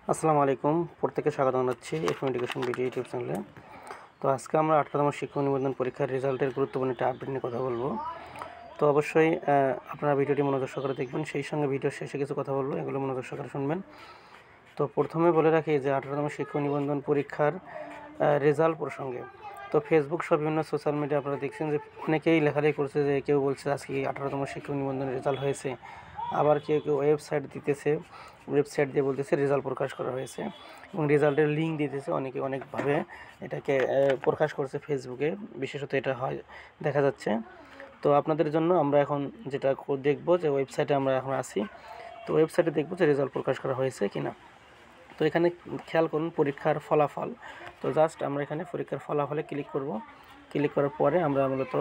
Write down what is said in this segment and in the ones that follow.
আসসালামু আলাইকুম, প্রত্যেককে স্বাগত জানাচ্ছি এফএম এডুকেশন ভিডিও ইউটিউব চ্যানেলে। তো আজকে আমরা 18তম শিক্ষক নিবন্ধন পরীক্ষার রেজাল্টের গুরুত্বপূর্ণ একটা আপডেট নিয়ে কথা বলবো। তো অবশ্যই আপনারা ভিডিওটি মনোযোগ সহকারে দেখবেন, সেই সঙ্গে ভিডিওর শেষে কিছু কথা বলবো, এগুলো মনোযোগ সহকারে শুনবেন। তো প্রথমে বলে রাখি যে 18তম শিক্ষক নিবন্ধন পরীক্ষার রেজাল্ট প্রসঙ্গে তো ফেসবুক সহ বিভিন্ন সোশ্যাল মিডিয়া আপনারা দেখছেন যে অনেকেই লেখালেখি করছে, যে কেউ বলছে আজকে 18তম শিক্ষক নিবন্ধনের রেজাল্ট হয়েছে, আবার কেউ ওয়েবসাইট দিতেছে, ওয়েবসাইট দিয়ে বলতেছে রেজাল্ট প্রকাশ করা হয়েছে এবং রেজাল্টের লিঙ্ক দিতেছে। অনেকে অনেকভাবে এটাকে প্রকাশ করছে ফেসবুকে, বিশেষত এটা হয় দেখা যাচ্ছে। তো আপনাদের জন্য আমরা এখন যেটা দেখব যে ওয়েবসাইটে আমরা এখন আসি, তো ওয়েবসাইটে দেখব যে রেজাল্ট প্রকাশ করা হয়েছে কিনা। তো এখানে খেয়াল করুন পরীক্ষার ফলাফল। তো জাস্ট আমরা এখানে পরীক্ষার ফলাফলে ক্লিক করব। ক্লিক করার পরে আমরা মূলত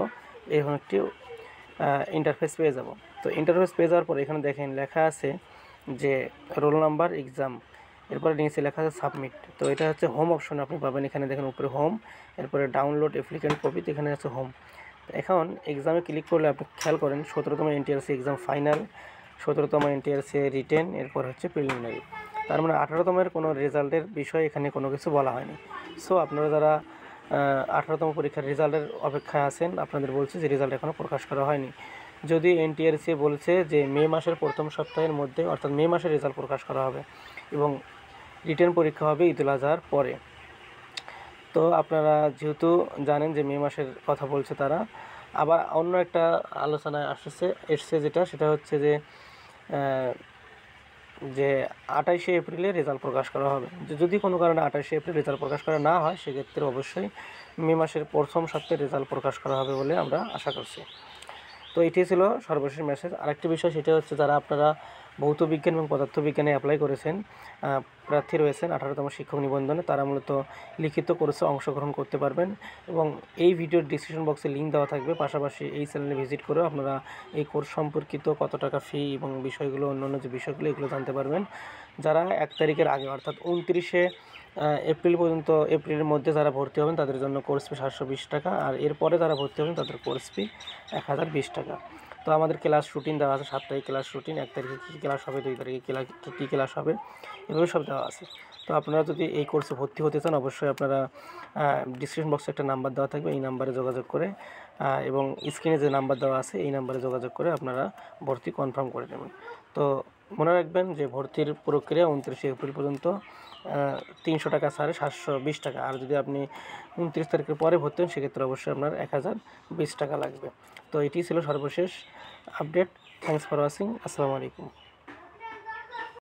এরকম একটি ইন্টারফেস পেয়ে যাব। তো ইন্টারফেস পেয়ে যাওয়ার পরে এখানে দেখেন লেখা আছে যে রোল নাম্বার, এক্সাম, এরপরে নিচে লেখা আছে সাবমিট। তো এটা হচ্ছে হোম অপশন আপনি পাবেন, এখানে দেখেন উপরে হোম, এরপরে ডাউনলোড অ্যাপ্লিকেন্ট কপি, তো এখানে আছে হোম। এখন এক্সামে ক্লিক করলে আপনি খেয়াল করেন 17তম এনটিআরসি এক্সাম ফাইনাল, 17তম এনটিআরসি রিটেন, এরপর হচ্ছে প্রিলিমিনারি। তার মানে 18তমের কোনো রেজাল্টের বিষয়ে এখানে কোনো কিছু বলা হয়নি। সো আপনারা যারা 18তম পরীক্ষার রেজাল্টের অপেক্ষায় আছেন, আপনাদের বলছি যে রেজাল্ট এখনও প্রকাশ করা হয়নি। যদি এনটিআরসি বলছে যে মে মাসের প্রথম সপ্তাহের মধ্যে, অর্থাৎ মে মাসে রেজাল্ট প্রকাশ করা হবে এবং রিটেন পরীক্ষা হবে ঈদুল আজহার পরে। তো আপনারা যেহেতু জানেন যে মে মাসের কথা বলছে তারা, আবার অন্য একটা আলোচনায় এসছে সেটা হচ্ছে যে 28শে এপ্রিলে রেজাল্ট প্রকাশ করা হবে। যদি কোনো কারণে 28শে এপ্রিল রেজাল্ট প্রকাশ করা না হয়, সেক্ষেত্রে অবশ্যই মে মাসের প্রথম সপ্তাহে রেজাল্ট প্রকাশ করা হবে বলে আমরা আশা করছি। তো এটি ছিল সর্বশেষ মেসেজ। আরেকটি বিষয়, সেটা হচ্ছে যারা আপনারা ভৌত বিজ্ঞান এবং পদার্থবিজ্ঞানে অ্যাপ্লাই করেছেন, প্রার্থী রয়েছেন 18তম শিক্ষক নিবন্ধনে, তারা মূলত লিখিত কোর্সে অংশগ্রহণ করতে পারবেন এবং এই ভিডিওর ডিসক্রিপশন বক্সে লিঙ্ক দেওয়া থাকবে। পাশাপাশি এই চ্যানেলে ভিজিট করেও আপনারা এই কোর্স সম্পর্কিত কত টাকা ফি এবং বিষয়গুলো, অন্যান্য যে বিষয়গুলো, এগুলো জানতে পারবেন। যারা 1 তারিখের আগে অর্থাৎ 29শে এপ্রিল পর্যন্ত, এপ্রিলের মধ্যে যারা ভর্তি হবেন তাদের জন্য কোর্স ফি 720 টাকা, আর এরপরে যারা ভর্তি হবেন তাদের কোর্স ফি 1020 টাকা। তো আমাদের ক্লাস রুটিন দেওয়া আছে, সাপ্তাহিক ক্লাস রুটিন, 1 তারিখে কী ক্লাস হবে, 2 তারিখে কী ক্লাস হবে, এভাবে সব দেওয়া আছে। তো আপনারা যদি এই কোর্সে ভর্তি হতে চান, অবশ্যই আপনারা ডিসক্রিপশন বক্সে একটা নাম্বার দেওয়া থাকবে, এই নাম্বারে যোগাযোগ করে এবং স্ক্রিনে যে নাম্বার দেওয়া আছে এই নাম্বারে যোগাযোগ করে আপনারা ভর্তি কনফার্ম করে নেবেন। তো মনে রাখবেন যে ভর্তির প্রক্রিয়া 29শে এপ্রিল পর্যন্ত, 300 টাকা ছাড়ে 720 টাকা। আর যদি আপনি 29 তারিখের পরে ভর্তি হন, সেক্ষেত্রে অবশ্যই আপনার 1020 টাকা লাগবে। তো এটি ছিল সর্বশেষ আপডেট। Thanks for watching. আসসালামু আলাইকুম।